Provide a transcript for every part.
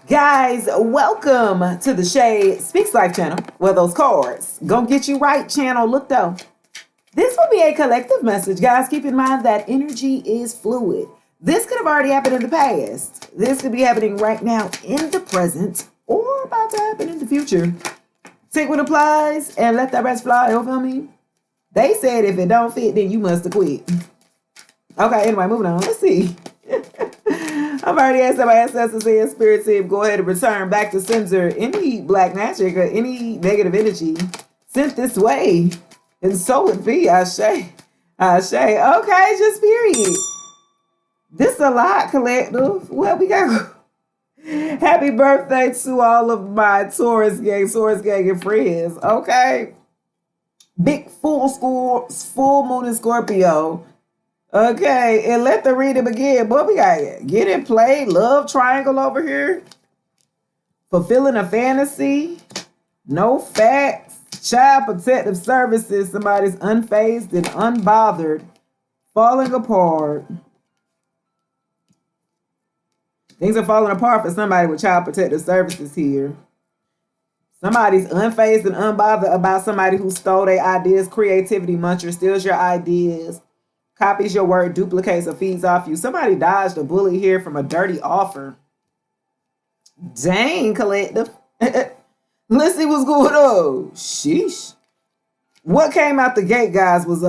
Guys, welcome to the Shade Speaks Life channel, where those cards gonna get you right channel. Look though, this will be a collective message. Guys, keep in mind that energy is fluid. This could have already happened in the past. This could be happening right now in the present or about to happen in the future. Take what applies and let the rest fly. You feel me? They said if it don't fit, then you must have quit. Okay, anyway, moving on. Let's see. I've already asked my ancestors and spirit team, go ahead and return back to center any black magic or any negative energy sent this way. And so would be, Ashe. Ashe. Okay, just period. This a lot, collective. Well, we got happy birthday to all of my Taurus gang and friends. Okay. Big full moon in Scorpio. Okay, and let the reading begin. Boy, we got get it played. Love triangle over here. Fulfilling a fantasy. No facts. Child protective services. Somebody's unfazed and unbothered. Falling apart. Things are falling apart for somebody with child protective services here. Somebody's unfazed and unbothered about somebody who stole their ideas. Creativity muncher steals your ideas. Copies your word, duplicates, or feeds off you. Somebody dodged a bullet here from a dirty offer. Dang, collective. Let's see what's going on. Sheesh. What came out the gate, guys, was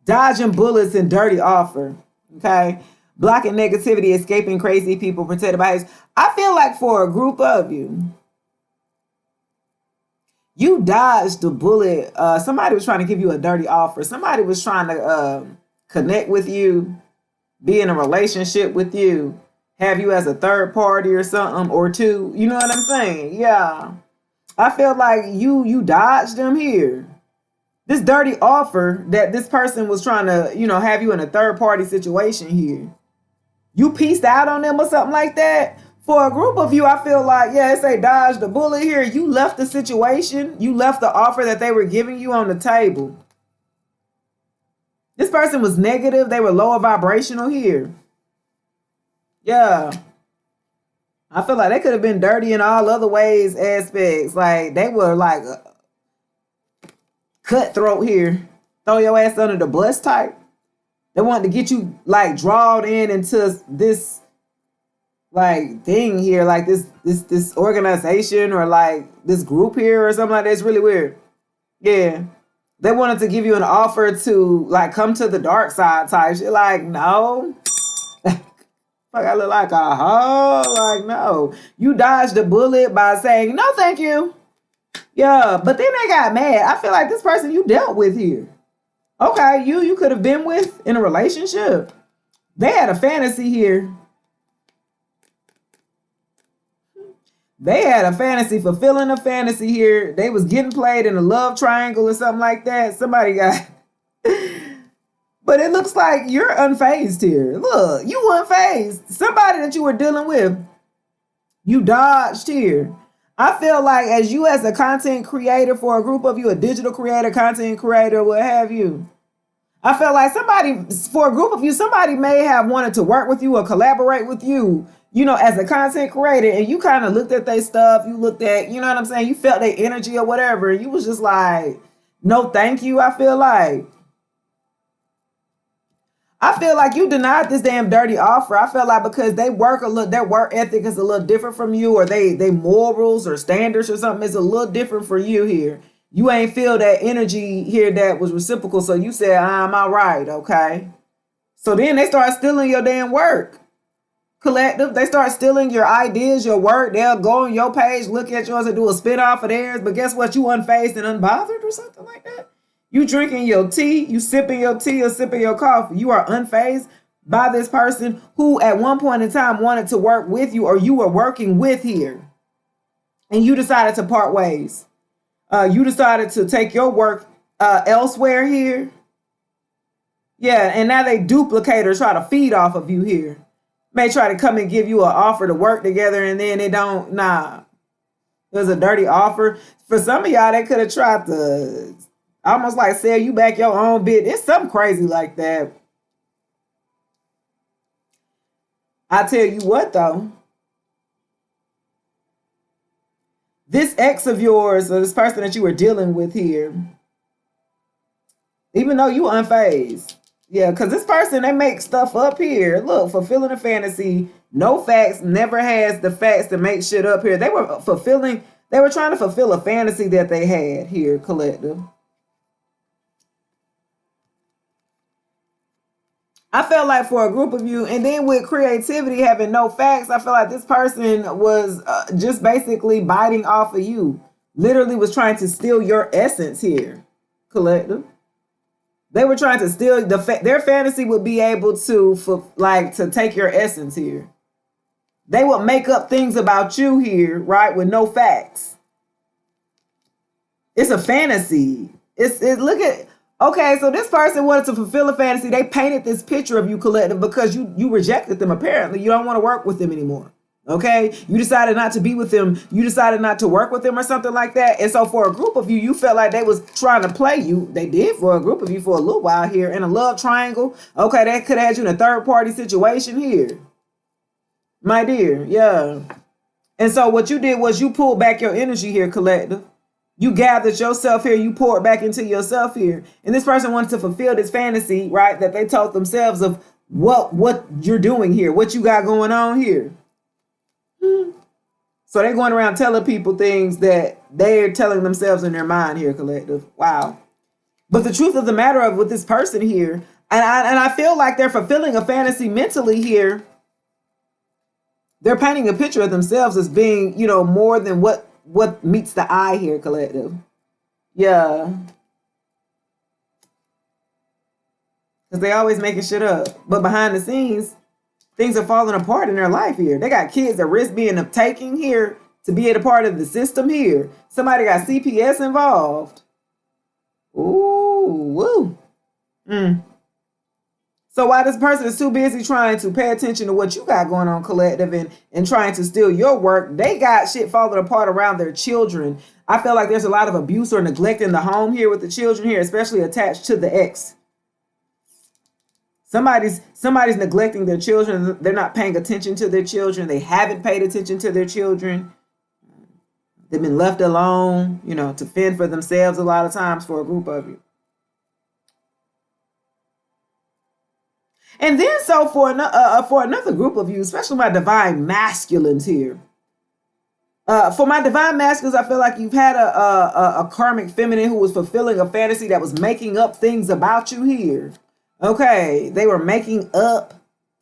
dodging bullets and dirty offer. Okay. Blocking negativity, escaping crazy people, protected by his. I feel like for a group of you dodged the bullet. Somebody was trying to give you a dirty offer. Somebody was trying to connect with you, be in a relationship with you, have you as a third party or something or two. You know what I'm saying? Yeah. I feel like you dodged them here. This dirty offer that this person was trying to, have you in a third party situation here. You pieced out on them or something like that. For a group of you, I feel like, it's a dodge the bullet here. You left the situation. You left the offer that they were giving you on the table. This person was negative. They were lower vibrational here. Yeah. I feel like they could have been dirty in all other ways, aspects. Like, they were like cutthroat here. Throw your ass under the bus type. They wanted to get you, like, drawn into this like thing here, like this organization or like this group here or something like that. It's really weird. Yeah. They wanted to give you an offer to like come to the dark side type shit. Like, no. Fuck, I look like a hoe. Like, no. You dodged the bullet by saying, no, thank you. Yeah. But then they got mad. I feel like this person you dealt with here. Okay, you could have been with in a relationship. They had a fantasy here. They had a fantasy, fulfilling a fantasy here. They was getting played in a love triangle or something like that. Somebody got... But it looks like you're unfazed here. Look, you unfazed. Somebody that you were dealing with, you dodged here. I feel like as you as a content creator for a group of you, a digital creator, content creator, what have you, I feel like for a group of you, somebody may have wanted to work with you or collaborate with you, as a content creator, and you kind of looked at their stuff, you looked at, you know what I'm saying? You felt their energy or whatever, and you was just like, no, thank you, I feel like. You denied this damn dirty offer. I feel like because their work ethic is a little different from you, or they morals or standards or something is a little different for you here. You ain't feel that energy here that was reciprocal, so you said, I'm all right, okay? So then they start stealing your damn work. Collective, they start stealing your ideas, your work. They'll go on your page, look at yours, and do a spin-off of theirs. But guess what? You unfazed and unbothered or something like that. You drinking your tea, you sipping your tea or sipping your coffee. You are unfazed by this person who at one point in time wanted to work with you or you were working with here. And you decided to part ways. You decided to take your work elsewhere here. Yeah, and now they duplicate or try to feed off of you here. May try to come and give you an offer to work together and then they don't, nah. It was a dirty offer. For some of y'all, they could have tried to almost like sell you back your own bit. It's something crazy like that. I tell you what, though. This ex of yours, or this person that you were dealing with here, even though you unfazed. Yeah, because this person, they make stuff up here. Look, fulfilling a fantasy, no facts, never has the facts to make shit up here. They were trying to fulfill a fantasy that they had here, collective. I felt like for a group of you, and then with creativity having no facts, I feel like this person was just basically biting off of you. Literally was trying to steal your essence here, collective. They were trying to steal their fantasy would be able to to take your essence here. They would make up things about you here, right, with no facts. It's a fantasy. Look at. Okay, so this person wanted to fulfill a fantasy. They painted this picture of you, collective, because you rejected them. Apparently, you don't want to work with them anymore. Okay, you decided not to be with them. You decided not to work with them or something like that. And so for a group of you, you felt like they was trying to play you. They did for a group of you for a little while here in a love triangle. Okay, that could have had you in a third party situation here, my dear. Yeah. And so what you did was you pulled back your energy here, collective. You gathered yourself here, you poured back into yourself here. And this person wanted to fulfill this fantasy, right, that they told themselves of what you're doing here, what you got going on here. So they're going around telling people things that they're telling themselves in their mind here, collective. Wow. But the truth of the matter of with this person here, and I feel like they're fulfilling a fantasy mentally here. They're painting a picture of themselves as being, more than what meets the eye here, collective. Yeah. Because they always making shit up. But behind the scenes, things are falling apart in their life here. They got kids that risk being taking here to be a part of the system here. Somebody got CPS involved. Ooh, woo. So while this person is too busy trying to pay attention to what you got going on, collective, and trying to steal your work, they got shit falling apart around their children. I feel like there's a lot of abuse or neglect in the home here with the children here, especially attached to the ex. Somebody's neglecting their children. They're not paying attention to their children. They haven't paid attention to their children. They've been left alone, to fend for themselves a lot of times for a group of you. And then so for another group of you, especially my divine masculines here. For my divine masculines, I feel like you've had a karmic feminine who was fulfilling a fantasy that was making up things about you here. Okay, they were making up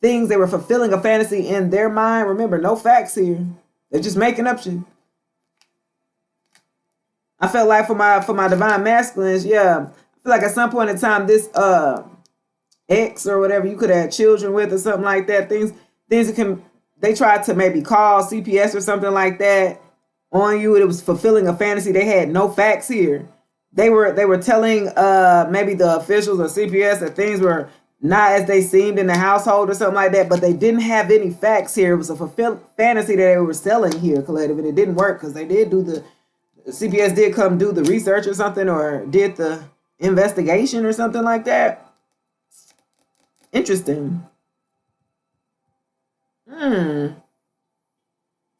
things. They were fulfilling a fantasy in their mind. Remember, no facts here. They're just making up shit. I felt like for my divine masculines, yeah. I feel like at some point in time, this ex or whatever you could have children with or something like that. Things that they tried to maybe call CPS or something like that on you. It was fulfilling a fantasy. They had no facts here. They were telling maybe the officials or CPS that things were not as they seemed in the household or something like that, but they didn't have any facts here. It was a fulfilled fantasy that they were selling here, collective, and it didn't work because they did CPS did come do the research or something, or did the investigation or something like that. Interesting. And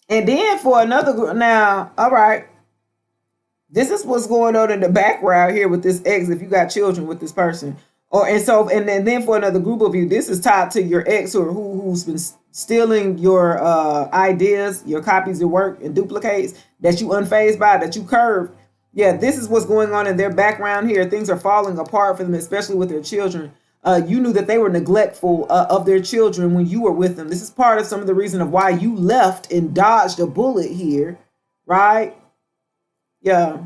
then for another group, now, all right. This is what's going on in the background here with this ex. If you got children with this person, and then for another group of you, this is tied to your ex or who's been stealing your ideas, your copies of work and duplicates that you unfazed by, that you curved. Yeah, this is what's going on in their background here. Things are falling apart for them, especially with their children. You knew that they were neglectful of their children when you were with them. This is part of some of the reason of why you left and dodged a bullet here, right? Yeah.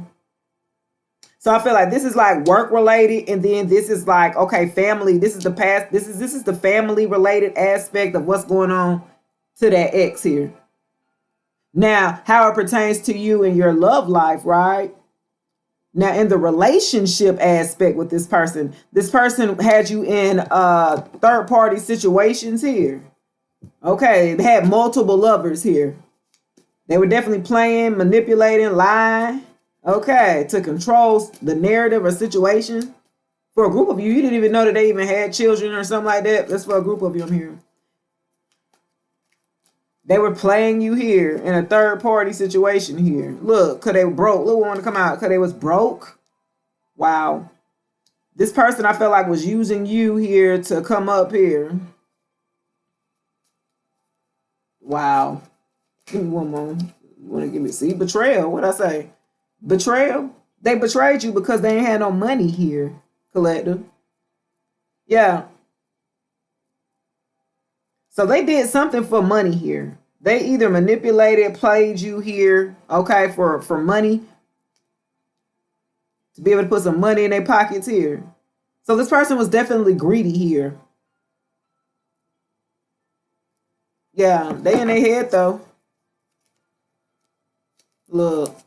So I feel like this is like work related, and then this is like, okay, family. This is the past. This is the family related aspect of what's going on to that ex here. Now, how it pertains to you in your love life, right? Now, in the relationship aspect with this person had you in third party situations here. Okay, they had multiple lovers here. They were definitely playing, manipulating, lying. Okay, to control the narrative or situation. For a group of you, you didn't even know that they even had children or something like that. That's for a group of you I'm hearing. They were playing you here in a third party situation here. Look, cause they broke. Look, want to come out. Cause they was broke. Wow. This person I felt like was using you here to come up here. Wow. Give me one more. You want to give me, see, betrayal. What I say? Betrayal. They betrayed you because they ain't had no money here, collective. Yeah. So they did something for money here. They either manipulated, played you here, okay, for money, to be able to put some money in their pockets here. So this person was definitely greedy here. Yeah, they in their head though. Look,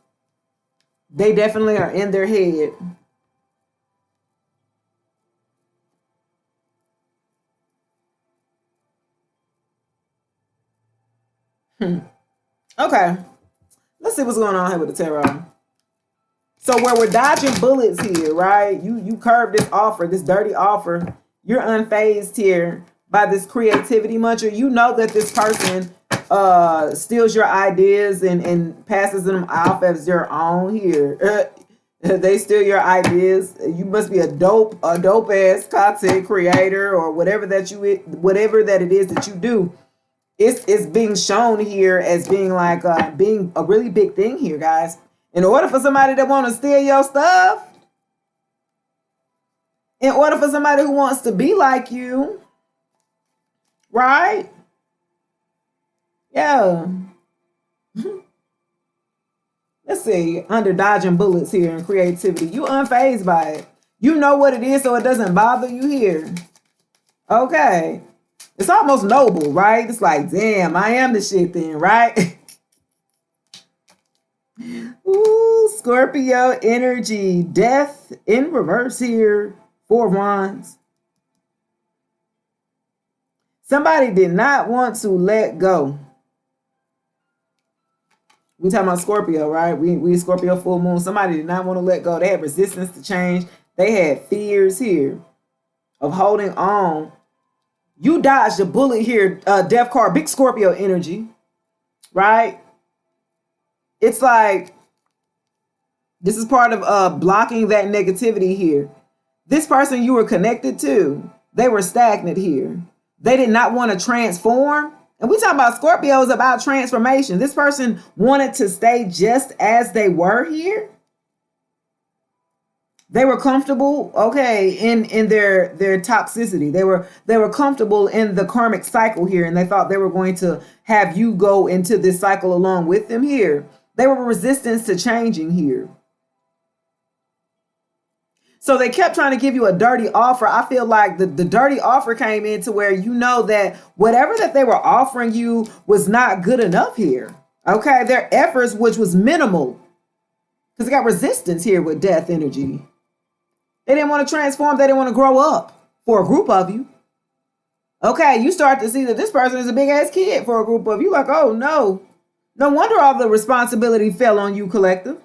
they definitely are in their head. Okay, let's see what's going on here with the tarot. So where we're dodging bullets here, right? You curved this offer, this dirty offer. You're unfazed here by this creativity muncher. You know that this person steals your ideas and passes them off as their own here. They steal your ideas. You must be a dope ass content creator or whatever that it is that you do. It's being shown here as being like being a really big thing here, guys. In order for somebody that want to steal your stuff, in order for somebody who wants to be like you, right? Yeah. Let's see. Under dodging bullets here and creativity. You unfazed by it. You know what it is, so it doesn't bother you here. Okay. It's almost noble, right? It's like, damn, I am the shit then, right? Ooh, Scorpio energy. Death in reverse here. 4 of Wands. Somebody did not want to let go. We talking about Scorpio, right? We Scorpio full moon. Somebody did not want to let go. They had resistance to change. They had fears here of holding on. You dodged a bullet here, death card, big Scorpio energy, right? It's like this is part of blocking that negativity here. This person you were connected to, they were stagnant here. They did not want to transform. And we talk about Scorpios about transformation. This person wanted to stay just as they were here. They were comfortable, okay, in their toxicity. They were comfortable in the karmic cycle here, and they thought they were going to have you go into this cycle along with them here. They were resistant to changing here. So they kept trying to give you a dirty offer. I feel like the dirty offer came into where you know that whatever that they were offering you was not good enough here. Okay, their efforts, which was minimal, because they got resistance here with death energy. They didn't want to transform. They didn't want to grow up for a group of you. Okay, you start to see that this person is a big ass kid for a group of you. Like, oh no. No wonder all the responsibility fell on you, collective,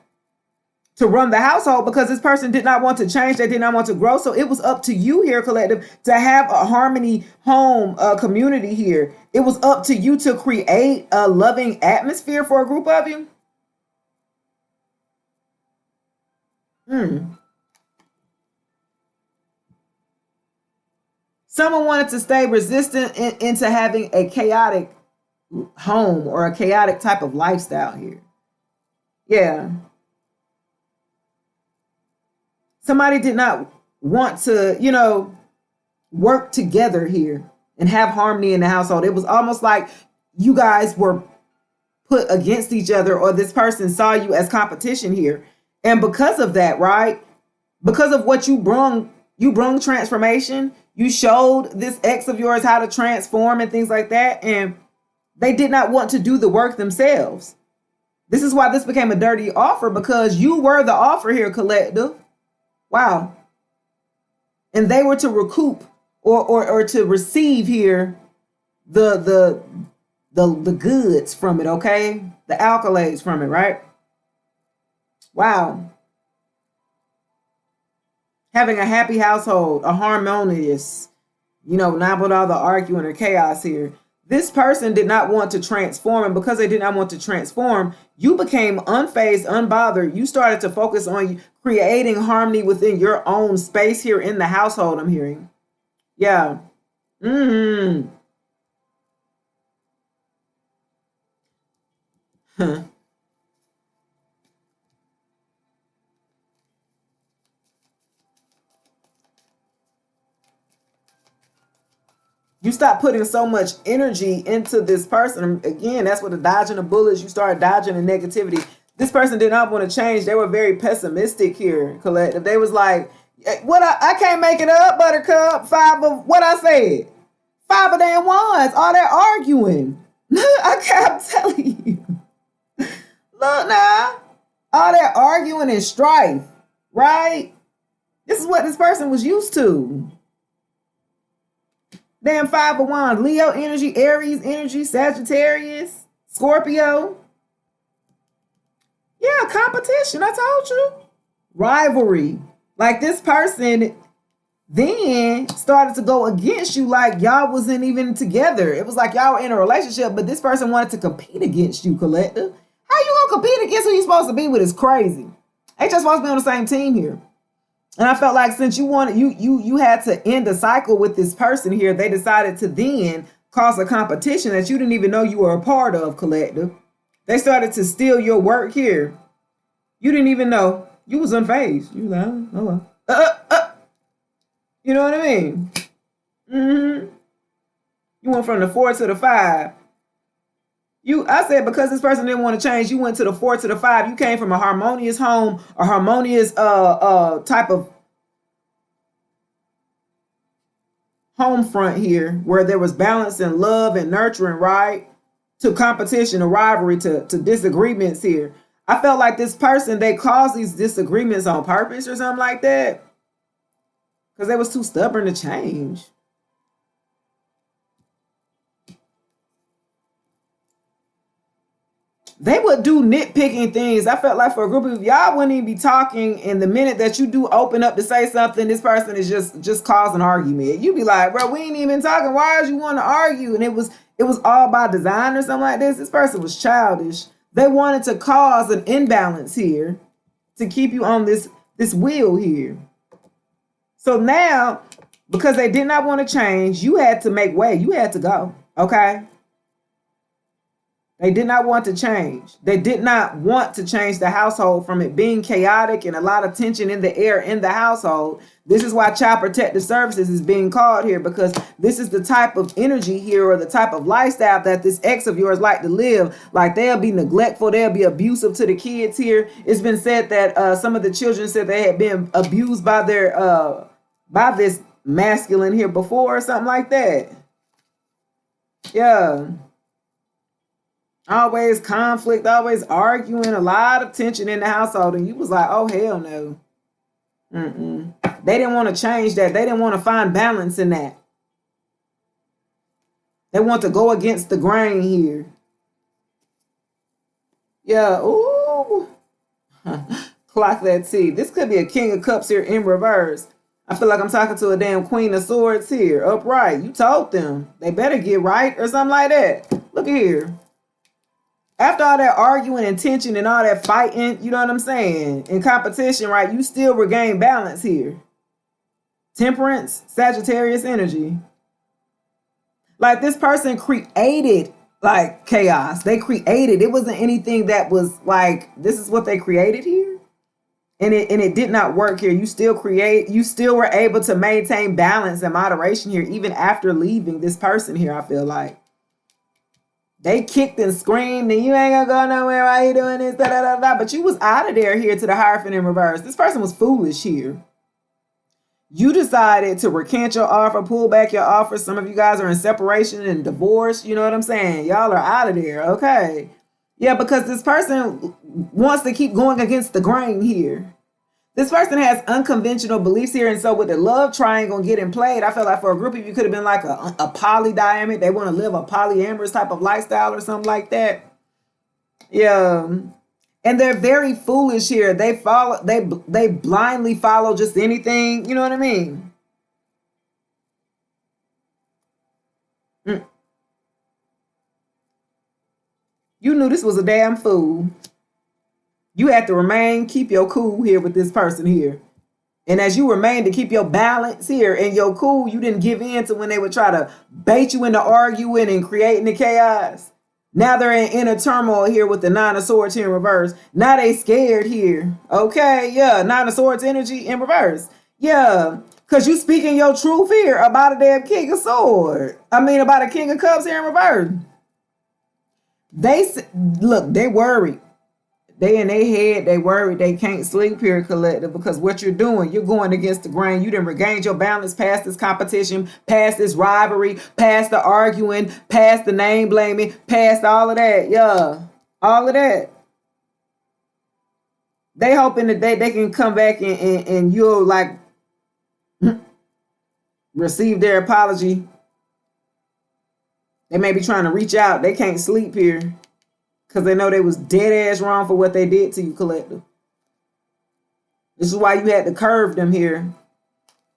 to run the household, because this person did not want to change. They did not want to grow. So it was up to you here, collective, to have a harmony home community here. It was up to you to create a loving atmosphere for a group of you. Someone wanted to stay resistant into having a chaotic home or a chaotic type of lifestyle here. Yeah. Somebody did not want to, work together here and have harmony in the household. It was almost like you guys were put against each other, or this person saw you as competition here. And because of that, right? Because of what you brung transformation. You showed this ex of yours how to transform and things like that. And they did not want to do the work themselves. This is why this became a dirty offer, because you were the offer here, collective. Wow. And they were to recoup or to receive here the goods from it, okay? The accolades from it, right? Wow. Having a happy household, a harmonious, not with all the arguing or chaos here. This person did not want to transform, and because they did not want to transform, you became unfazed, unbothered. You started to focus on creating harmony within your own space here in the household, I'm hearing. Yeah. Mm-hmm. Huh. You stop putting so much energy into this person. Again, that's what the dodging the bullets. You start dodging the negativity. This person did not want to change. They were very pessimistic here, collective. They was like, "What? I can't make it up, Buttercup. Five of what I said. Five of damn ones. All that arguing. I kept telling you. Look now, all that arguing and strife, right? This is what this person was used to. Damn five of wands, Leo energy, Aries energy, Sagittarius, Scorpio. Yeah, competition. I told you. Rivalry. Like this person then started to go against you like y'all wasn't even together. It was like y'all were in a relationship, but this person wanted to compete against you, collective. How you gonna compete against who you supposed to be with is crazy. Ain't just supposed to be on the same team here. And I felt like since you wanted you had to end a cycle with this person here, they decided to then cause a competition that you didn't even know you were a part of, collective. They started to steal your work here. You didn't even know. You was unfazed. You like, oh well. You know what I mean? Mm-hmm. You went from the 4 to the 5. I said because this person didn't want to change, you went to the 4 to the 5. You came from a harmonious home, a harmonious type of home front here where there was balance and love and nurturing, right? To competition, to rivalry, to disagreements here. I felt like this person, they caused these disagreements on purpose or something like that because they was too stubborn to change. They would do nitpicking things. I felt like for a group of y'all wouldn't even be talking, and the minute that you do open up to say something, this person is just causing argument. You'd be like, bro, we ain't even talking. Why is you want to argue? And it was all by design or something like this. This person was childish. They wanted to cause an imbalance here to keep you on this wheel here. So now, because they did not want to change, you had to make way. You had to go. Okay. They did not want to change. They did not want to change the household from it being chaotic and a lot of tension in the air in the household. This is why Child Protective Services is being called here, because this is the type of energy here or the type of lifestyle that this ex of yours like to live. Like they'll be neglectful, they'll be abusive to the kids here. It's been said that some of the children said they had been abused by by this masculine here before or something like that. Yeah. Always conflict, always arguing, a lot of tension in the household. And you was like, oh, hell no. Mm-mm. They didn't want to change that. They didn't want to find balance in that. They want to go against the grain here. Yeah. Ooh. Clock that T. This could be a King of Cups here in reverse. I feel like I'm talking to a damn Queen of Swords here. Upright. You told them. They better get right or something like that. Look here. After all that arguing and tension and all that fighting, you know what I'm saying, in competition, right, you still regain balance here. Temperance, Sagittarius energy. Like this person created like chaos. They created. It wasn't anything that was like, this is what they created here. And it did not work here. You still were able to maintain balance and moderation here, even after leaving this person here, I feel like. They kicked and screamed, and you ain't gonna go nowhere. Why you doing this? Da, da, da, da. But you was out of there here to the Hierophant in reverse. This person was foolish here. You decided to recant your offer, pull back your offer. Some of you guys are in separation and divorce. You know what I'm saying? Y'all are out of there. Okay. Yeah, because this person wants to keep going against the grain here. This person has unconventional beliefs here, and so with the love triangle getting played, I feel like for a group of you could have been like a polydynamic. They want to live a polyamorous type of lifestyle or something like that. Yeah, and they're very foolish here. They blindly follow just anything. You know what I mean? Mm. You knew this was a damn fool. You had to keep your cool here with this person here. And as you remain to keep your balance here and your cool, you didn't give in to when they would try to bait you into arguing and creating the chaos. Now they're in inner turmoil here with the Nine of Swords here in reverse. Now they scared here. Okay, yeah, Nine of Swords energy in reverse. Yeah, because you speaking your truth here about a damn King of Swords. About a King of Cups here in reverse. Look, they worried. They in their head, they worried they can't sleep here, collective, because what you're doing, you're going against the grain. You done regained your balance past this competition, past this rivalry, past the arguing, past the name blaming, past all of that. Yeah, all of that. They hoping that they can come back and you'll like receive their apology. They may be trying to reach out. They can't sleep here. Because they know they was dead ass wrong for what they did to you, collective. This is why you had to curve them here.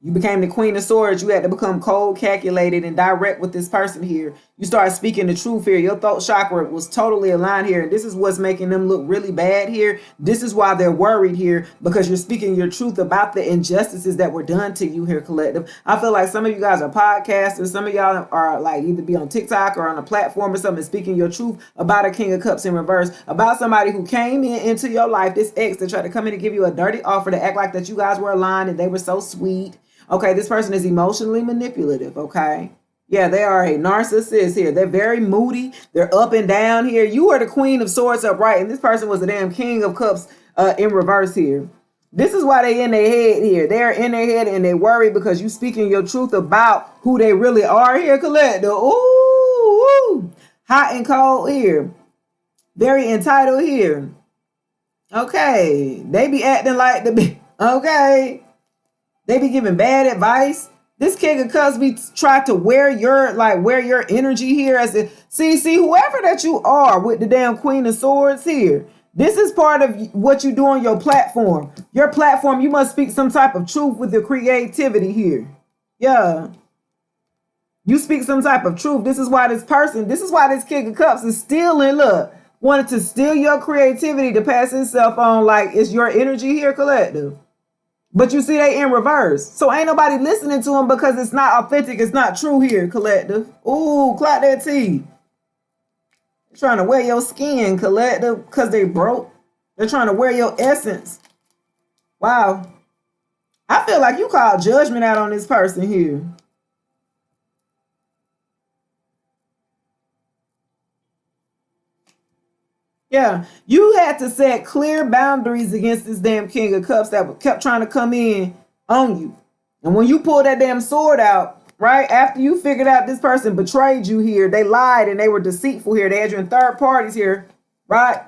You became the Queen of Swords. You had to become cold, calculated, and direct with this person here. You started speaking the truth here. Your throat chakra was totally aligned here. And this is what's making them look really bad here. This is why they're worried here, because you're speaking your truth about the injustices that were done to you here, collective. I feel like some of you guys are podcasters. Some of y'all are like either be on TikTok or on a platform or something, speaking your truth about a King of Cups in reverse, about somebody who came into your life, this ex that tried to come in and give you a dirty offer to act like that you guys were aligned and they were so sweet. Okay, this person is emotionally manipulative, okay? Yeah, they are a narcissist here. They're very moody. They're up and down here. You are the Queen of Swords upright, and this person was the damn King of Cups in reverse here. This is why they in their head here. They're in their head and they worry because you speaking your truth about who they really are here, collector. Ooh, hot and cold here. Very entitled here. Okay, they be acting like okay. They be giving bad advice. This King of Cups be try to wear your energy here as a see whoever that you are with the damn Queen of Swords here. This is part of what you do on your platform. Your platform, you must speak some type of truth with your creativity here. Yeah. You speak some type of truth. This is why this King of Cups is stealing, look, wanted to steal your creativity to pass himself on like it's your energy here, collective. But you see they in reverse. So ain't nobody listening to them because it's not authentic. It's not true here, collective. Ooh, clock that T. They're trying to wear your skin, collective, because they broke. They're trying to wear your essence. Wow. I feel like you called judgment out on this person here. Yeah, you had to set clear boundaries against this damn King of Cups that kept trying to come in on you. And when you pull that damn sword out, right, after you figured out this person betrayed you here, they lied and they were deceitful here. They had you in third parties here, right?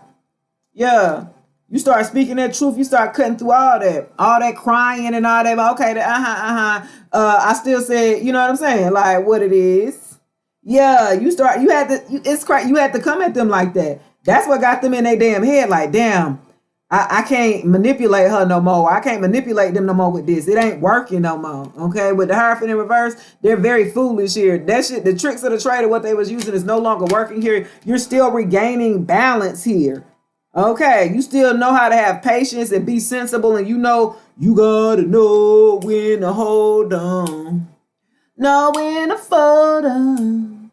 Yeah. You start speaking that truth. You start cutting through all that crying and all that. Okay, I still said, you know what I'm saying? Like what it is. Yeah, you had to come at them like that. That's what got them in their damn head like, damn, I can't manipulate her no more. I can't manipulate them no more with this. It ain't working no more, okay? With the Hierophant in reverse, they're very foolish here. That shit, the tricks of the trade of what they was using is no longer working here. You're still regaining balance here, okay? You still know how to have patience and be sensible, and you know you gotta know when to hold on, know when to fold on,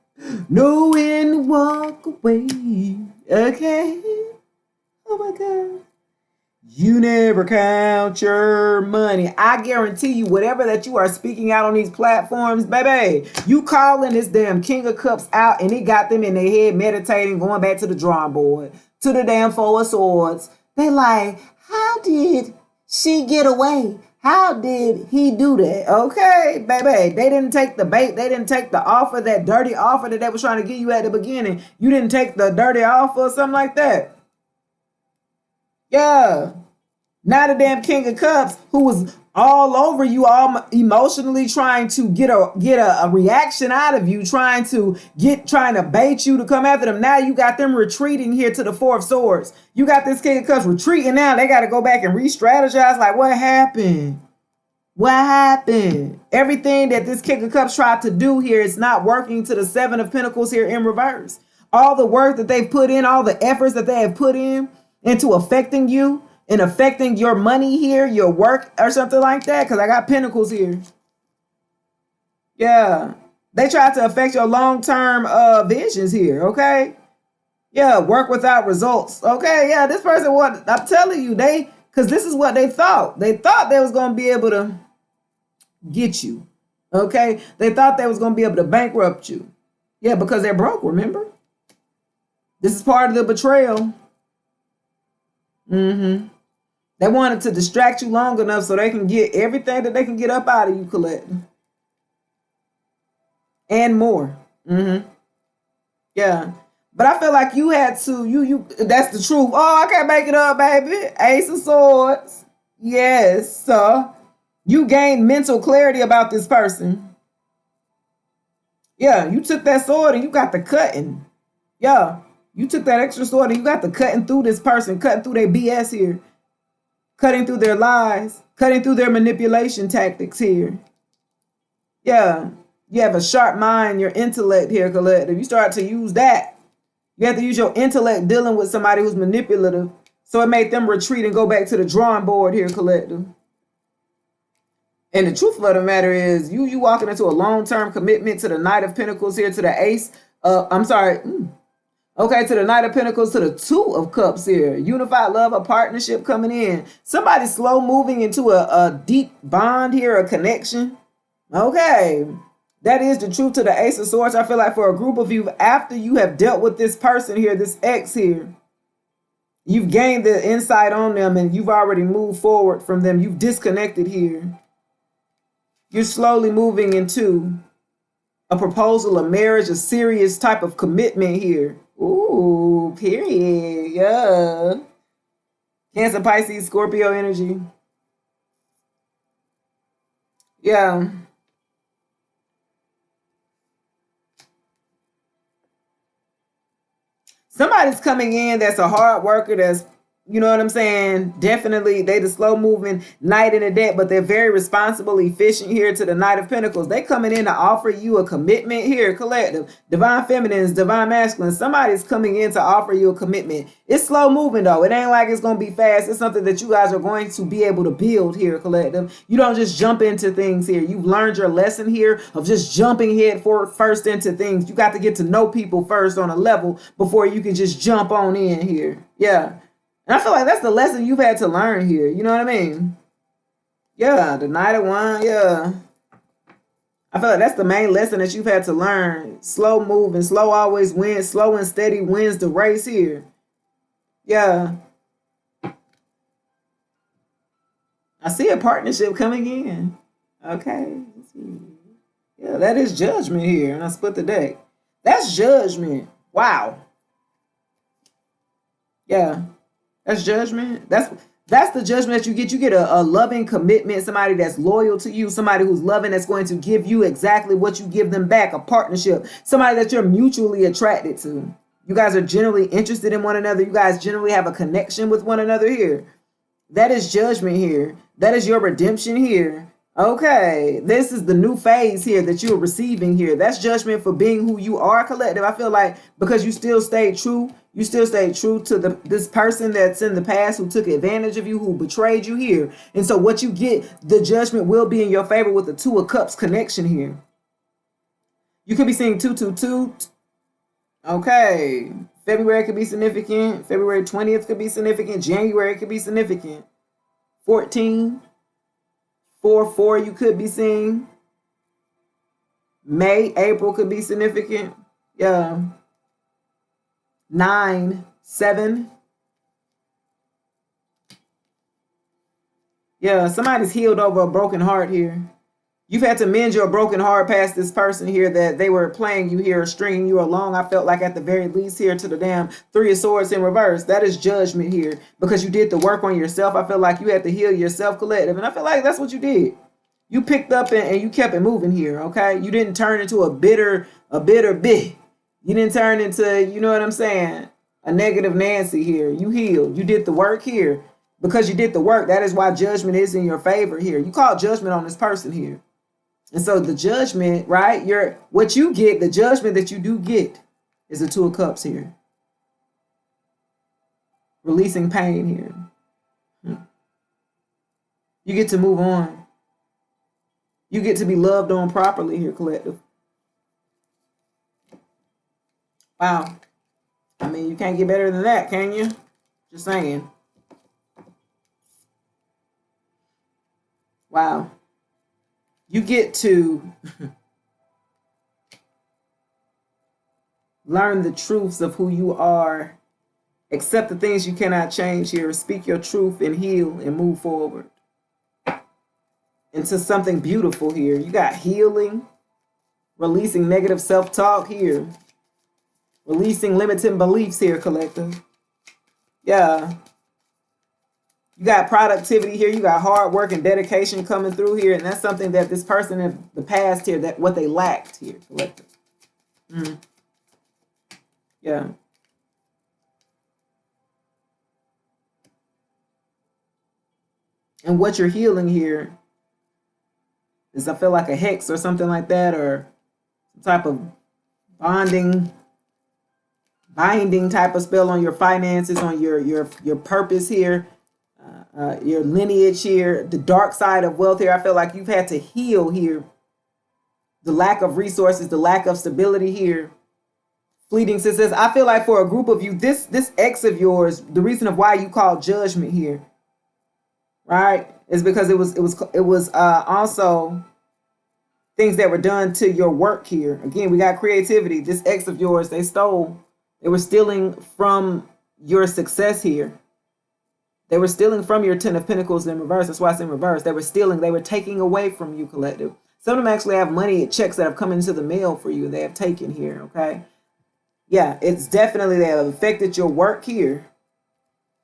know when to walk away. Okay. Oh my God. You never count your money. I guarantee you, whatever that you are speaking out on these platforms, baby, you calling this damn King of Cups out and it got them in their head meditating, going back to the drawing board, to the damn Four of Swords. They like, how did she get away? How did he do that? Okay, baby. They didn't take the bait. They didn't take the offer, that dirty offer that they was trying to give you at the beginning. You didn't take the dirty offer or something like that. Yeah. Now the damn King of Cups, who was all over you, all emotionally trying to get a reaction out of you, trying to bait you to come after them. Now you got them retreating here to the Four of Swords. You got this King of Cups retreating now. They got to go back and re-strategize. Like, what happened? What happened? Everything that this King of Cups tried to do here is not working to the Seven of Pentacles here in reverse. all the work that they've put in, all the efforts that they have put in into affecting you and affecting your money here, your work or something like that. Because I got pentacles here. Yeah. They try to affect your long-term visions here, okay? Yeah, work without results. Okay, yeah, this person, what I'm telling you, because this is what they thought. They thought they was going to be able to get you, okay? They thought they was going to be able to bankrupt you. Yeah, because they're broke, remember? This is part of the betrayal. They wanted to distract you long enough so they can get everything that they can get up out of you, Colette. And more. Yeah. But I feel like you had to, that's the truth. Oh, I can't make it up, baby. Ace of Swords. Yes. So you gained mental clarity about this person. Yeah, you took that sword and you got the cutting. Yeah, you took that extra sword and you got the cutting through this person, cutting through their BS here, cutting through their lies, cutting through their manipulation tactics here. Yeah, you have a sharp mind, your intellect here, Collective. You start to use that. You have to use your intellect dealing with somebody who's manipulative. So it made them retreat and go back to the drawing board here, Collective. And the truth of the matter is, you walking into a long-term commitment to the Knight of Pentacles here, to the Ace. I'm sorry. Okay, to the Knight of Pentacles, to the Two of Cups here. Unified love, a partnership coming in. Somebody slow moving into a deep bond here, a connection. Okay. That is the truth to the Ace of Swords. I feel like for a group of you, after you have dealt with this person here, this ex here, you've gained the insight on them and you've already moved forward from them. You've disconnected here. You're slowly moving into a proposal, a marriage, a serious type of commitment here. Ooh, period. Yeah. Cancer, Pisces, Scorpio energy. Yeah. Somebody's coming in that's a hard worker, that's, you know what I'm saying? Definitely, they the slow moving knight in the deck, but they're very responsible, efficient here to the Knight of Pentacles. They coming in to offer you a commitment here, Collective. Divine Feminines, Divine Masculines. Somebody's coming in to offer you a commitment. It's slow moving though. It ain't like it's going to be fast. It's something that you guys are going to be able to build here, Collective. You don't just jump into things here. You've learned your lesson here of just jumping head first into things. You got to get to know people first on a level before you can just jump on in here. Yeah. And I feel like that's the lesson you've had to learn here. You know what I mean? Yeah, the Knight of Wands, yeah. I feel like that's the main lesson that you've had to learn. Slow moving, slow always wins. Slow and steady wins the race here. Yeah. I see a partnership coming in. Okay. Yeah, that is Judgment here. And I split the deck. That's Judgment. Wow. Yeah. That's Judgment. That's the judgment that you get. You get a loving commitment, somebody that's loyal to you, somebody who's loving, that's going to give you exactly what you give them back, a partnership, somebody that you're mutually attracted to. You guys are generally interested in one another. You guys generally have a connection with one another here. That is Judgment here. That is your redemption here. Okay, this is the new phase here that you're receiving here. That's Judgment for being who you are, Collective. I feel like because you still stayed true, to this person that's in the past who took advantage of you, who betrayed you here. And so what you get, the judgment will be in your favor with the Two of Cups connection here. You could be seeing 222. Okay, February could be significant. February 20th could be significant. January could be significant. 14. 4/4 you could be seeing. May, April could be significant. Yeah. 9/7. Yeah, somebody's healed over a broken heart here. You've had to mend your broken heart past this person here that they were playing you here, stringing you along. I felt like at the very least here to the damn Three of Swords in reverse. That is Judgment here because you did the work on yourself. I feel like you had to heal yourself, Collective. And I feel like that's what you did. You picked up and you kept it moving here, okay? You didn't turn into a bitter bit. You didn't turn into, you know what I'm saying, a negative Nancy here. You healed. You did the work here. Because you did the work, that is why Judgment is in your favor here. You called Judgment on this person here. And so the judgment, right? What you get, the judgment that you do get is the Two of Cups here. Releasing pain here. You get to move on. You get to be loved on properly here, collective. Wow. I mean, you can't get better than that, can you? Just saying. Wow. You get to learn the truths of who you are, accept the things you cannot change here, speak your truth and heal and move forward into something beautiful here. You got healing, releasing negative self-talk here, releasing limiting beliefs here, collective. Yeah. You got productivity here. You got hard work and dedication coming through here. And that's something that this person in the past here, that what they lacked here, collective. Yeah. And what you're healing here is, I feel like, a hex or something like that, or some type of binding type of spell on your finances, on your purpose here, your lineage here, the dark side of wealth here. I feel like you've had to heal here the lack of resources, the lack of stability here. Fleeting success. I feel like for a group of you, this ex of yours, the reason of why you call judgment here, right, is because it was also things that were done to your work here. Again, we got creativity. This ex of yours, they were stealing from your success here. They were stealing from your Ten of Pentacles in reverse. That's why it's in reverse. They were stealing. They were taking away from you, collective. Some of them actually have money, checks that have come into the mail for you. They have taken here, okay? Yeah, it's definitely, they have affected your work here,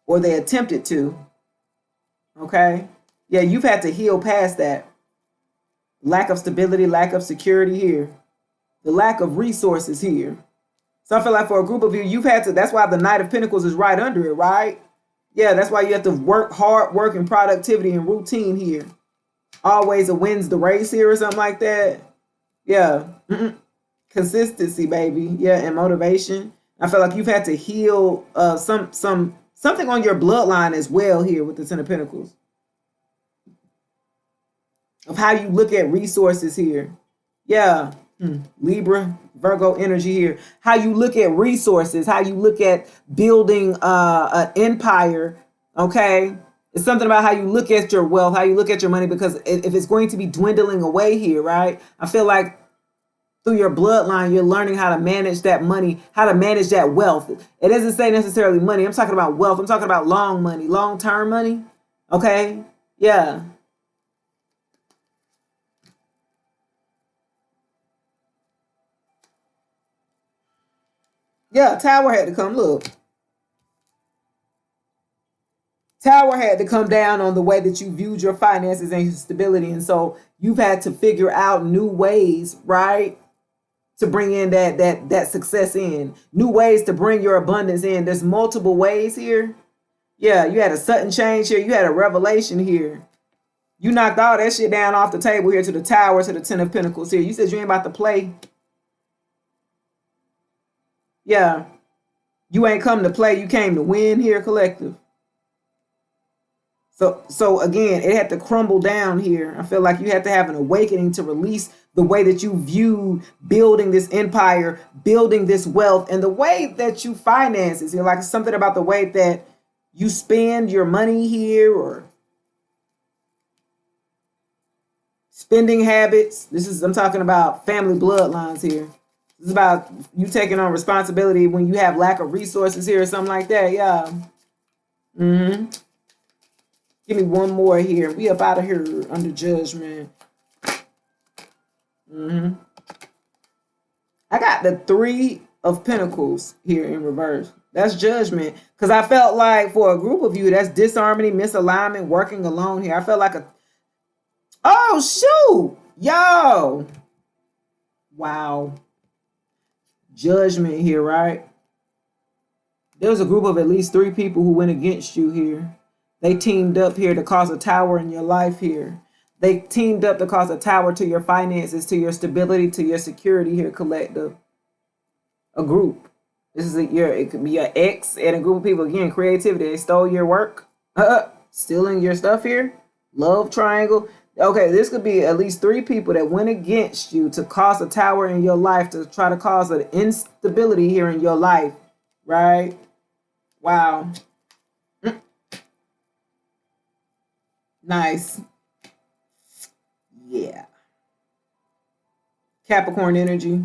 or they attempted to, okay? Yeah, you've had to heal past that. Lack of stability, lack of security here. The lack of resources here. So I feel like for a group of you, you've had to, that's why the Knight of Pentacles is right under it, right? Yeah, that's why you have to work hard, work and productivity and routine here. Always a wins the race here or something like that. Yeah. Consistency, baby. Yeah, and motivation. I feel like you've had to heal something on your bloodline as well here with the Ten of Pentacles. Of how you look at resources here. Yeah. Libra, Virgo energy here. How you look at resources, how you look at building an empire, okay? It's something about how you look at your wealth, how you look at your money, because if it's going to be dwindling away here, right? I feel like through your bloodline, you're learning how to manage that money, how to manage that wealth. It doesn't say necessarily money. I'm talking about wealth. I'm talking about long money, long-term money, okay? Yeah. Yeah, Tower had to come. Look. Tower had to come down on the way that you viewed your finances and your stability. And so you've had to figure out new ways, right, to bring in that success in. New ways to bring your abundance in. There's multiple ways here. Yeah, you had a sudden change here. You had a revelation here. You knocked all that shit down off the table here to the Tower, to the Ten of Pentacles here. You said you ain't about to play. Yeah. You ain't come to play. You came to win here, collective. So again, it had to crumble down here. I feel like you had to have an awakening to release the way that you view building this empire, building this wealth, and the way that you finances. You know, like something about the way that you spend your money here, or spending habits. I'm talking about family bloodlines here. This is about you taking on responsibility when you have lack of resources here or something like that. Yeah. Give me one more here. We up out of here under judgment. I got the Three of Pentacles here in reverse. That's judgment. Because I felt like for a group of you, that's disharmony, misalignment, working alone here. I felt like oh, shoot. Yo. Wow. Judgment here, right? There's a group of at least 3 people who went against you here. They teamed up here to cause a tower in your life here. They teamed up to cause a tower to your finances, to your stability, to your security here, collective. A group. This is it could be your ex and a group of people. Again, creativity. They stole your work. Stealing your stuff here. Love triangle. Okay, this could be at least 3 people that went against you to cause a tower in your life, to try to cause an instability here in your life, right? Wow. Nice. Yeah. Capricorn energy,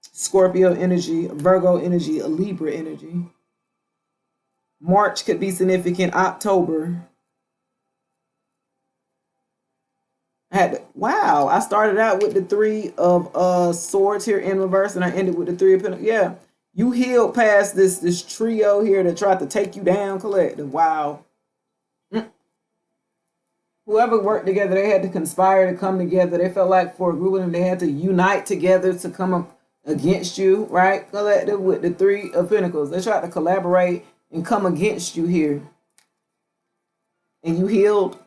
Scorpio energy, Virgo energy, a Libra energy. March could be significant. October. Wow, I started out with the 3 of swords here in reverse, and I ended with the 3 of pentacles. Yeah, you healed past this trio here that tried to take you down, collective. Wow. Whoever worked together, they had to conspire to come together. They felt like for a group of them, they had to unite together to come up against you, right? Collective with the 3 of pentacles. They tried to collaborate and come against you here. And you healed.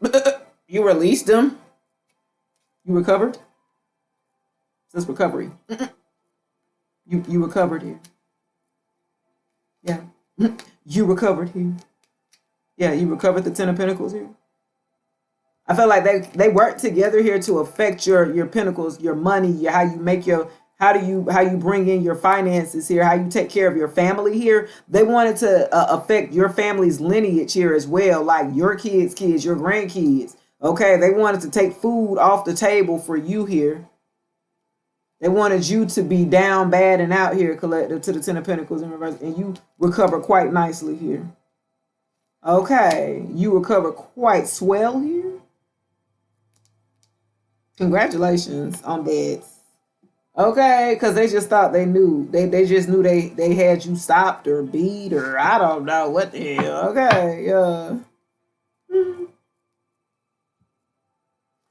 You released them. You recovered? This recovery. You recovered here. Yeah. You recovered here. Yeah, you recovered the 10 of Pentacles here. I feel like they work together here to affect your pentacles, your money, how you make your how you bring in your finances here, how you take care of your family here. They wanted to affect your family's lineage here as well, like your kids, your grandkids. Okay, they wanted to take food off the table for you here. They wanted you to be down bad and out here, collective, to the 10 of Pentacles in reverse, and you recover quite nicely here. Okay, you recover quite swell here. Congratulations on that. Okay, because they just thought they knew. They just knew they had you stopped or beat or I don't know what the hell. Okay, yeah.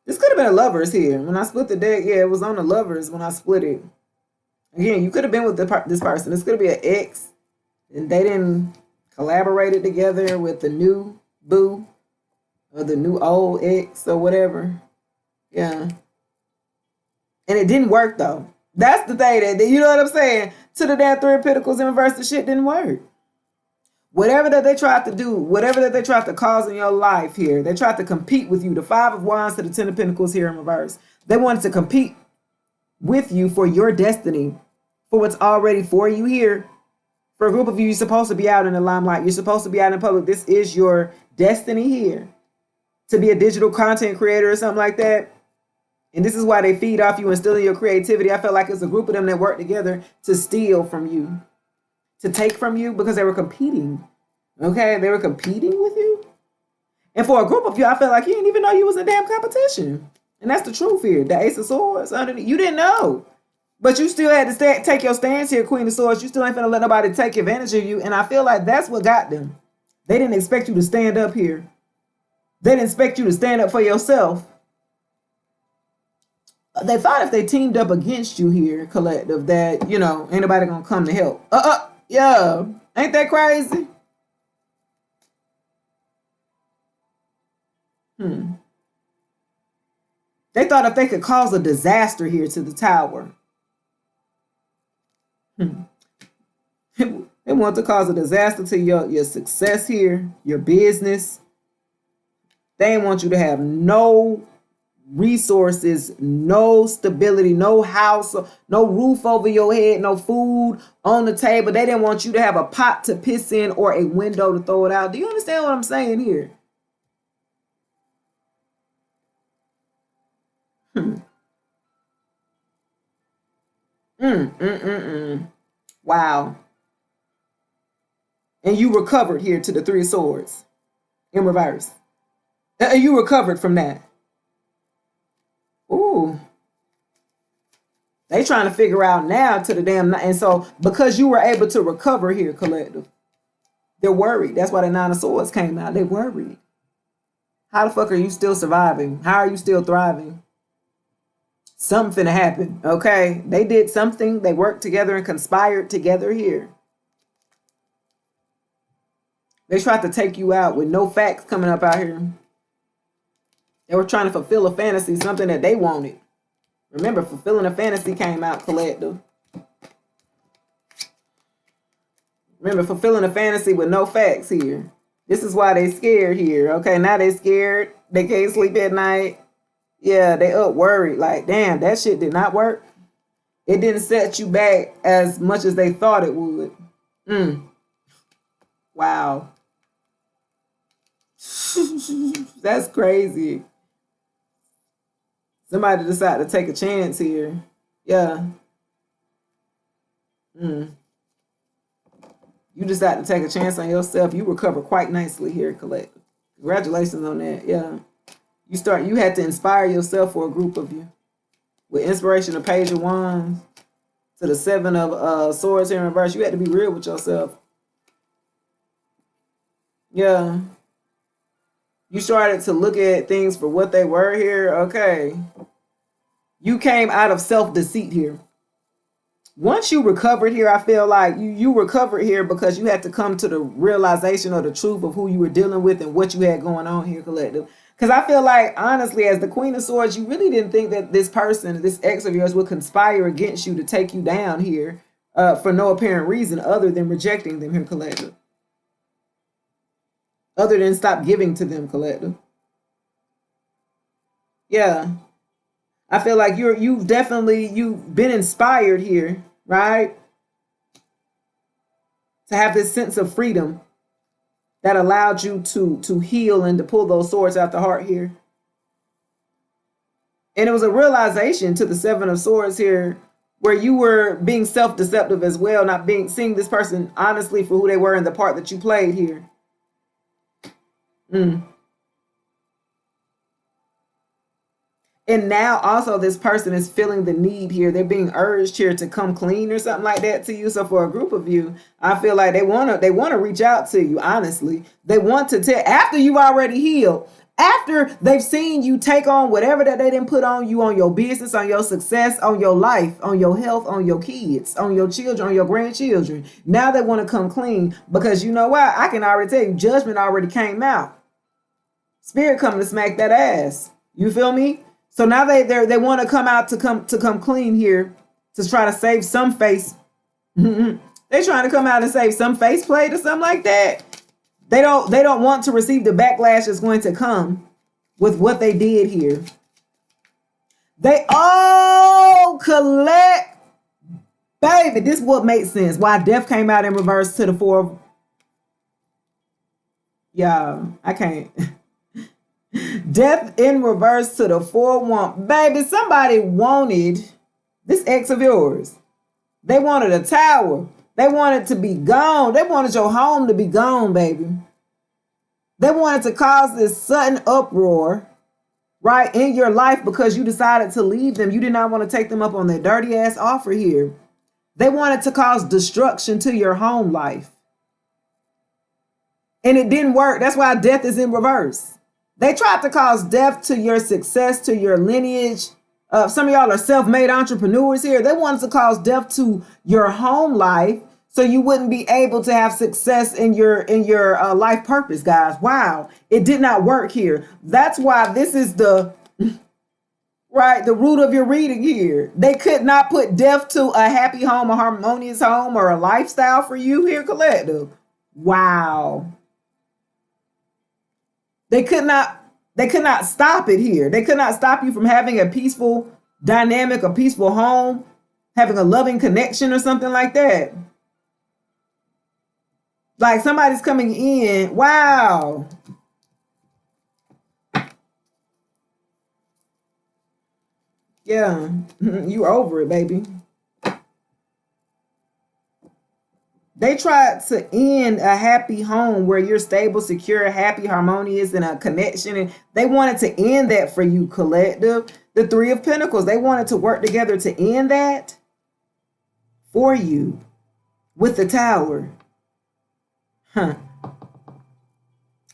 This could have been a lovers here. When I split the deck, yeah, it was on the lovers when I split it. Again, you could have been with this person. This could be an ex, and they didn't collaborate it together with the new boo or the new old ex or whatever. Yeah. And it didn't work, though. That's the thing that, you know what I'm saying? To the damn 3 of Pentacles in reverse, the shit didn't work. Whatever that they tried to do, whatever that they tried to cause in your life here, they tried to compete with you. The 5 of Wands to the 10 of Pentacles here in reverse. They wanted to compete with you for your destiny, for what's already for you here. For a group of you, you're supposed to be out in the limelight. You're supposed to be out in public. This is your destiny here. To be a digital content creator or something like that. And this is why they feed off you and stealing your creativity. I felt like it's a group of them that work together to steal from you. To take from you because they were competing. Okay, they were competing with you. And for a group of you, I felt like you didn't even know you was in damn competition. And that's the truth here. The Ace of Swords underneath. You didn't know. But you still had to take your stance here, Queen of Swords. You still ain't finna let nobody take advantage of you. And I feel like that's what got them. They didn't expect you to stand up here. They didn't expect you to stand up for yourself. They thought if they teamed up against you here, collective, that, you know, ain't nobody gonna come to help. Yeah. Ain't that crazy? They thought if they could cause a disaster here to the tower. They want to cause a disaster to your success here, your business. They want you to have no resources, no stability, no house, no roof over your head, no food on the table. They didn't want you to have a pot to piss in or a window to throw it out. Do you understand what I'm saying here? Wow. And you recovered here to the 3 of Swords in reverse. You recovered from that. Ooh. They trying to figure out now to the damn, and so because you were able to recover here, collective, they're worried. That's why the 9 of Swords came out. They're worried. How the fuck are you still surviving? How are you still thriving? Something happened, okay? They did something. They worked together and conspired together here. They tried to take you out with no facts coming up out here. They were trying to fulfill a fantasy, something that they wanted. Remember, fulfilling a fantasy came out, collective. Remember, fulfilling a fantasy with no facts here. This is why they scared here. Okay, now they scared. They can't sleep at night. Yeah, they up worried. Like, damn, that shit did not work. It didn't set you back as much as they thought it would. Wow. That's crazy. Somebody decided to take a chance here. Yeah. You decided to take a chance on yourself. You recover quite nicely here, Collective. Congratulations on that. Yeah. You had to inspire yourself for a group of you. With inspiration, the Page of Wands to the Seven of Swords here in reverse. You had to be real with yourself. Yeah. You started to look at things for what they were here. Okay. You came out of self-deceit here. Once you recovered here, I feel like you recovered here because you had to come to the realization or the truth of who you were dealing with and what you had going on here, Collective. Because I feel like, honestly, as the Queen of Swords, you really didn't think that this person, this ex of yours, would conspire against you to take you down here for no apparent reason other than rejecting them here, Collective. Other than stop giving to them, Collective. Yeah. I feel like you've been inspired here, right? To have this sense of freedom that allowed you to heal and to pull those swords out the heart here. And it was a realization to the Seven of Swords here where you were being self-deceptive as well, not seeing this person honestly for who they were in the part that you played here. And now also this person is feeling the need here. They're being urged here to come clean or something like that to you. So for a group of you, I feel like they want to reach out to you, honestly. They want to tell, after you already healed, after they've seen you take on whatever that they didn't put on you, on your business, on your success, on your life, on your health, on your kids, on your children, on your grandchildren. Now they want to come clean because you know what? I can already tell you, judgment already came out. Spirit coming to smack that ass. You feel me? So now they want to come out to come clean here to try to save some face. They're trying to come out and save some faceplate or something like that. They don't want to receive the backlash that's going to come with what they did here. They all collect, baby. This is what makes sense. Why death came out in reverse to the Four of, yeah, I can't. Death in reverse to the Four of Wands. Baby, somebody wanted this ex of yours. They wanted a tower. They wanted to be gone. They wanted your home to be gone, baby. They wanted to cause this sudden uproar, right, in your life because you decided to leave them. You did not want to take them up on their dirty ass offer here. They wanted to cause destruction to your home life. And it didn't work. That's why death is in reverse. They tried to cause death to your success, to your lineage. Some of y'all are self-made entrepreneurs here. They wanted to cause death to your home life so you wouldn't be able to have success in your life purpose, guys. Wow. It did not work here. That's why this is the root of your reading here. They could not put death to a happy home, a harmonious home, or a lifestyle for you here, Collective. Wow. They could not stop it here. They could not stop you from having a peaceful dynamic, a peaceful home, having a loving connection or something like that. Like somebody's coming in. Wow. Yeah, you over it, baby. They tried to end a happy home where you're stable, secure, happy, harmonious, and a connection. And they wanted to end that for you, Collective. The Three of Pentacles, they wanted to work together to end that for you with the Tower. Huh.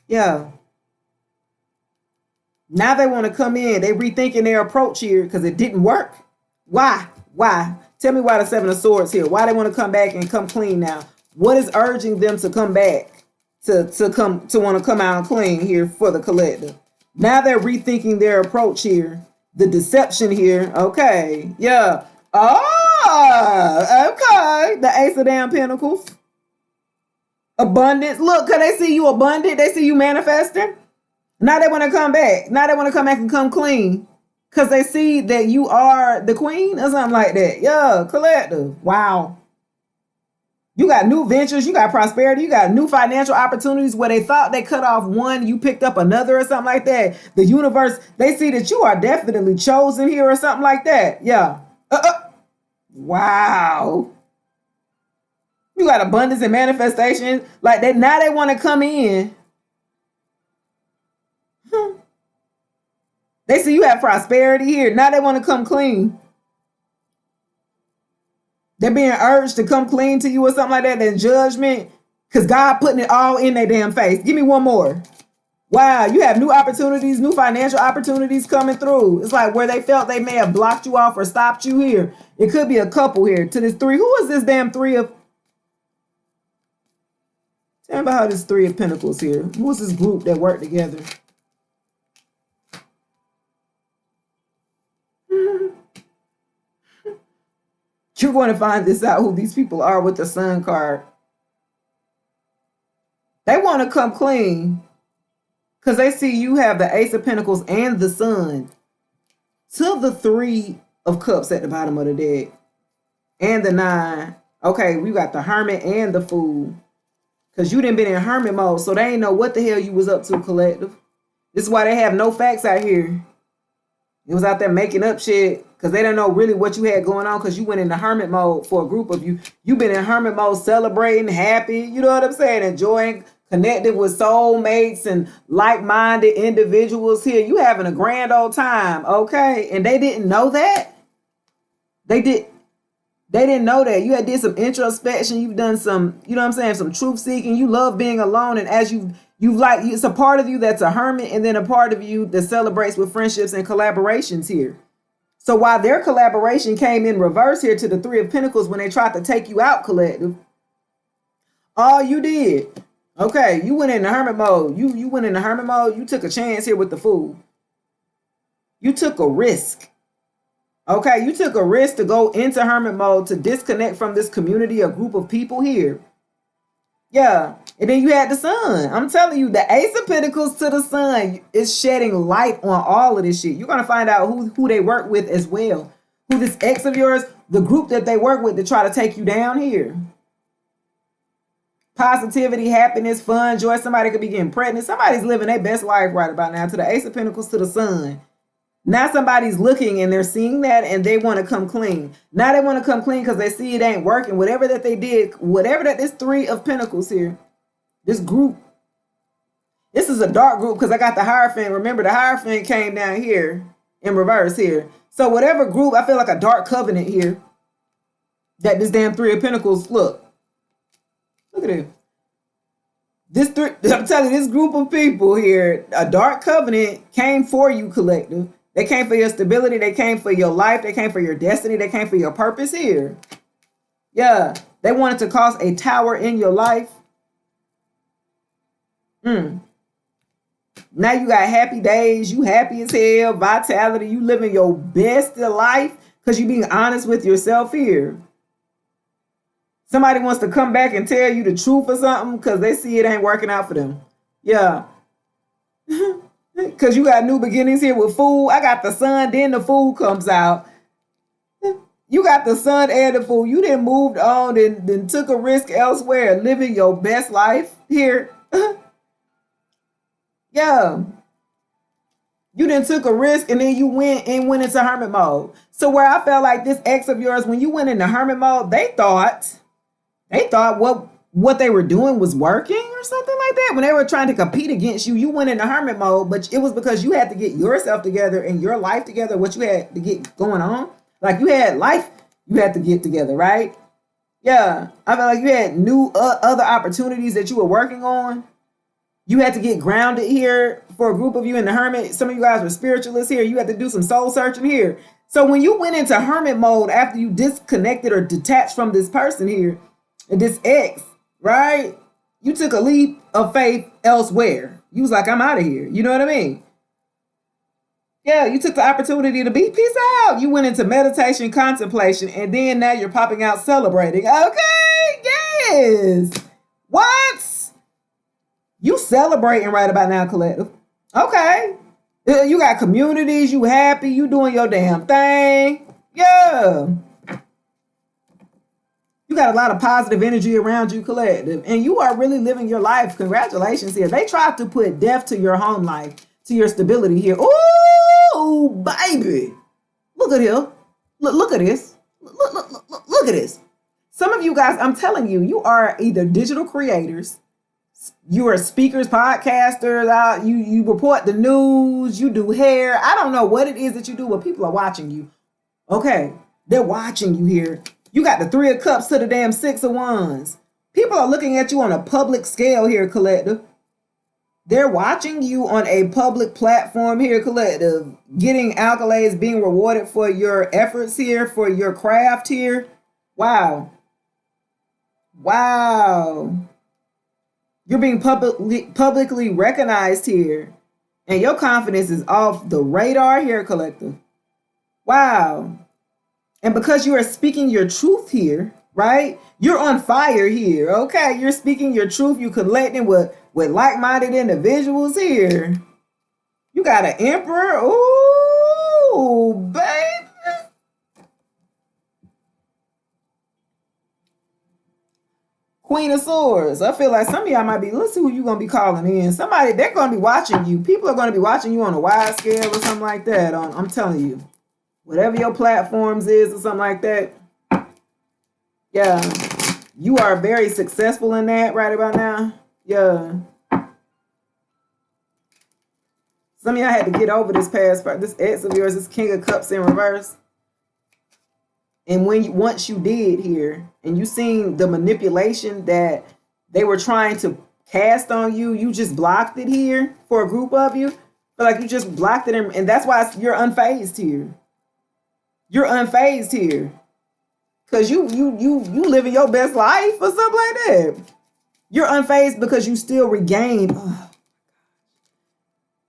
Yeah. Now they want to come in. They rethinking their approach here because it didn't work. Why? Why? Tell me why the Seven of Swords here. Why they want to come back and come clean now? What is urging them to come back to want to come out clean here for the Collective? Now they're rethinking their approach here. The deception here. Okay. Yeah. Oh, okay. The Ace of damn Pentacles. Abundance. Look, cause they see you abundant. They see you manifesting. Now they want to come back. Now they want to come back and come clean. Cause they see that you are the queen or something like that. Yeah, collective. Wow. You got new ventures, you got prosperity, you got new financial opportunities where they thought they cut off one, you picked up another or something like that. The universe, they see that you are definitely chosen here or something like that. Yeah. Wow. You got abundance and manifestation. Like that now they want to come in. They see you have prosperity here. Now they want to come clean. They're being urged to come clean to you or something like that, then judgment, because God putting it all in their damn face. Give me one more. Wow, you have new opportunities, new financial opportunities coming through. It's like where they felt they may have blocked you off or stopped you here. It could be a couple here. To this three, who is this damn three of? Tell me about how this three of pentacles here. Who's this group that work together? You're going to find this out, who these people are with the sun card. They want to come clean because they see you have the Ace of Pentacles and the Sun to the Three of Cups at the bottom of the deck and the Nine. Okay, we got the Hermit and the Fool because you didn't been in hermit mode, so they ain't know what the hell you was up to, collective. This is why they have no facts out here. It was out there making up shit because they don't know really what you had going on because you went into hermit mode for a group of you. You've been in hermit mode celebrating, happy, you know what I'm saying, enjoying, connected with soulmates and like-minded individuals here. You having a grand old time, okay? And they didn't know that? They didn't know that. You had did some introspection. You've done some, you know what I'm saying, some truth seeking. You love being alone. And as you like, it's a part of you that's a hermit and then a part of you that celebrates with friendships and collaborations here. So while their collaboration came in reverse here to the Three of Pentacles when they tried to take you out, collective, all you did, okay, you went into hermit mode. You went into hermit mode. You took a chance here with the Fool. You took a risk. Okay, you took a risk to go into hermit mode to disconnect from this community, a group of people here. Yeah, and then you had the Sun. I'm telling you, the Ace of Pentacles to the Sun is shedding light on all of this shit. You're going to find out who they work with as well. Who this ex of yours, the group that they work with to try to take you down here. Positivity, happiness, fun, joy. Somebody could be getting pregnant. Somebody's living their best life right about now. To the Ace of Pentacles to the Sun. Now somebody's looking and they're seeing that and they want to come clean. Now they want to come clean because they see it ain't working. Whatever that they did, whatever that this Three of Pentacles here, this group, this is a dark group because I got the Hierophant. Remember, the Hierophant came down here in reverse here. So whatever group, I feel like a dark covenant here that this damn Three of Pentacles, look at it. I'm telling you, this group of people here, a dark covenant came for you, collective. They came for your stability. They came for your life. They came for your destiny. They came for your purpose here. Yeah. They wanted to cause a tower in your life. Now you got happy days. You happy as hell. Vitality. You living your best life because you being honest with yourself here. Somebody wants to come back and tell you the truth or something because they see it ain't working out for them. Yeah. Because you got new beginnings here with Fool. I got the Sun, then the Fool comes out. You got the Sun and the Fool. You then moved on and then took a risk elsewhere, living your best life here. Yeah. You then took a risk and then you went into hermit mode. So where I felt like this ex of yours, when you went into hermit mode, they thought what they were doing was working or something like that. When they were trying to compete against you, you went into hermit mode, but it was because you had to get yourself together and your life together, what you had to get going on. Like you had life you had to get together, right? Yeah. I feel like you had new other opportunities that you were working on. You had to get grounded here for a group of you in the hermit. Some of you guys were spiritualists here. You had to do some soul searching here. So when you went into hermit mode after you disconnected or detached from this person here, this ex, right? You took a leap of faith elsewhere. You was like, I'm out of here. You know what I mean? Yeah, you took the opportunity to be peace out. You went into meditation, contemplation, and then now you're popping out celebrating. Okay, yes. What? You celebrating right about now, collective. Okay. You got communities, you happy, you doing your damn thing. Yeah. You got a lot of positive energy around you, collective, and you are really living your life. Congratulations here. They tried to put death to your home life, to your stability here. Ooh, baby. Look at here. Look at this. Look at this. Some of you guys, I'm telling you, you are either digital creators, you are speakers, podcasters, you report the news, you do hair. I don't know what it is that you do, but people are watching you. Okay, they're watching you here. You got the 3 of Cups to the damn 6 of Wands. People are looking at you on a public scale here, collective. They're watching you on a public platform here, collective, getting accolades, being rewarded for your efforts here, for your craft here. Wow. Wow. You're being publicly recognized here. And your confidence is off the radar here, collective. Wow. And because you are speaking your truth here, right? You're on fire here, okay? You're speaking your truth. You're connecting with like-minded individuals here. You got an emperor. Ooh, baby. Queen of Swords. I feel like some of y'all might be, let's see who you're going to be calling in. Somebody, they're going to be watching you. People are going to be watching you on a wide scale or something like that. I'm telling you. Whatever your platforms is or something like that. Yeah. You are very successful in that right about now. Yeah. Some of y'all had to get over this past part. This ex of yours, this King of Cups in reverse. And once you did here, and you seen the manipulation that they were trying to cast on you, you just blocked it here for a group of you. But like you just blocked it, and that's why you're unfazed here. You're unfazed here, cause you living your best life or something like that. You're unfazed because you still regained.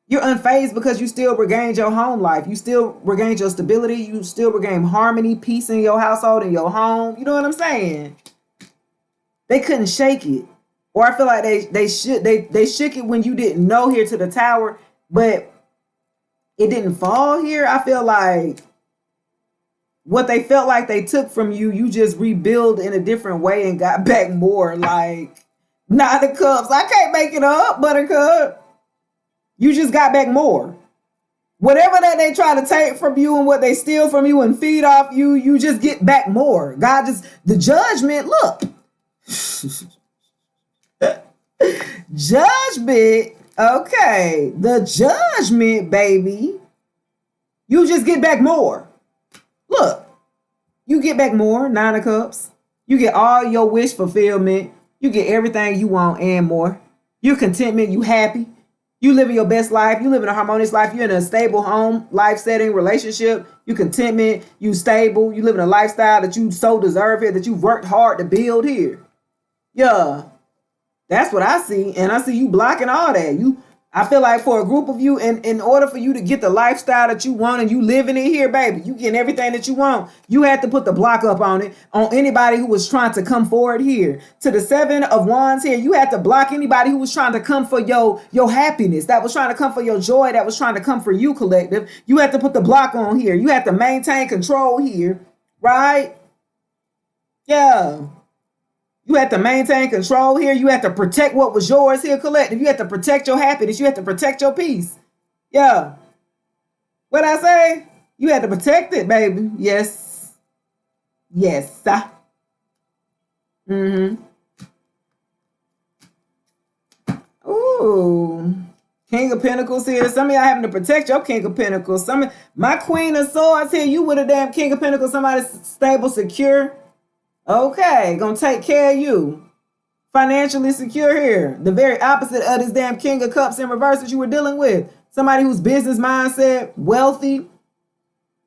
You're unfazed because you still regained your home life. You still regained your stability. You still regained harmony, peace in your household, in your home. You know what I'm saying? They couldn't shake it. Or I feel like they shook it when you didn't know here to the tower, but it didn't fall here. I feel like what they felt like they took from you, you just rebuild in a different way and got back more. Like 9 of Cups. I can't make it up, Buttercup. You just got back more. Whatever that they try to take from you and what they steal from you and feed off you, you just get back more. God just, the judgment, look. Judgment, okay. The judgment, baby. You just get back more. Look, you get back more, 9 of Cups. You get all your wish fulfillment. You get everything you want and more. You're contentment, you happy. You living your best life. You living a harmonious life. You're in a stable home, life setting, relationship. You contentment. You stable. You living a lifestyle that you so deserve here, that you worked hard to build here. Yeah, that's what I see. And I see you blocking all that. I feel like for a group of you, in order for you to get the lifestyle that you want and you living it here, baby, you getting everything that you want, you had to put the block up on it, on anybody who was trying to come forward here. To the 7 of Wands here, you had to block anybody who was trying to come for your happiness, that was trying to come for your joy, that was trying to come for you, collective. You had to put the block on here. You had to maintain control here, right? Yeah. You had to maintain control here. You had to protect what was yours here, collective. You had to protect your happiness. You had to protect your peace. Yeah. What I say? You had to protect it, baby. Yes. Yes. Mm-hmm. Ooh. King of Pentacles here. Some of y'all having to protect your King of Pentacles. My Queen of Swords here. You with a damn King of Pentacles. Somebody stable, secure. Okay, gonna take care of you. Financially secure here. The very opposite of this damn King of Cups in reverse that you were dealing with. Somebody whose business mindset, wealthy,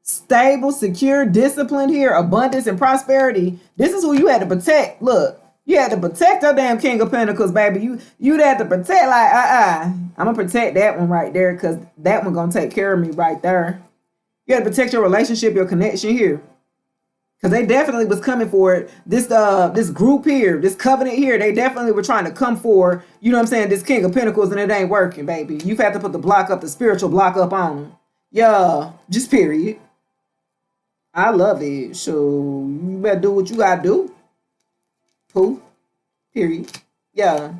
stable, secure, disciplined here, abundance and prosperity. This is who you had to protect. Look, you had to protect your damn King of Pentacles, baby. You'd have to protect, like, I'm gonna protect that one right there, because that one gonna take care of me right there. You had to protect your relationship, your connection here. Because they definitely was coming for it. This group here, this covenant here, they definitely were trying to come for, you know what I'm saying, this King of Pentacles, and it ain't working, baby. You've had to put the block up, the spiritual block up on them. Yeah, just period. I love it. So you better do what you gotta do. Pooh. Period. Yeah.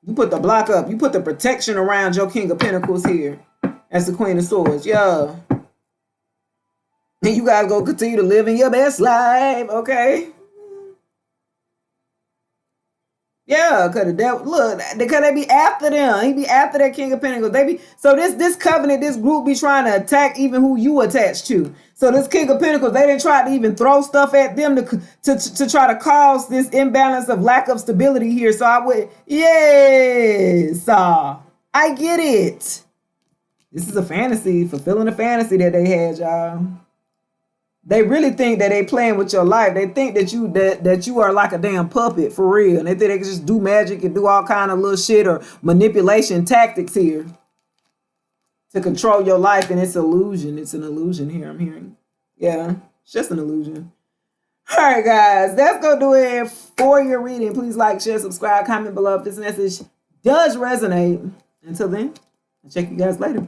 You put the block up. You put the protection around your King of Pentacles here as the Queen of Swords. Yeah. And you guys go continue to live in your best life, okay? Yeah, cause the devil, look, because they be after them. He be after that King of Pentacles. They be so this covenant, this group be trying to attack even who you attached to. So this King of Pentacles, they didn't try to even throw stuff at them to try to cause this imbalance of lack of stability here. So I would, yes, I get it. This is a fantasy, fulfilling a fantasy that they had, y'all. They really think that they playing with your life. They think that you are like a damn puppet for real. And they think they can just do magic and do all kind of little shit or manipulation tactics here to control your life. And it's illusion. It's an illusion here, I'm hearing. Yeah, it's just an illusion. All right, guys, that's going to do it for your reading. Please like, share, subscribe, comment below if this message does resonate. Until then, I'll check you guys later.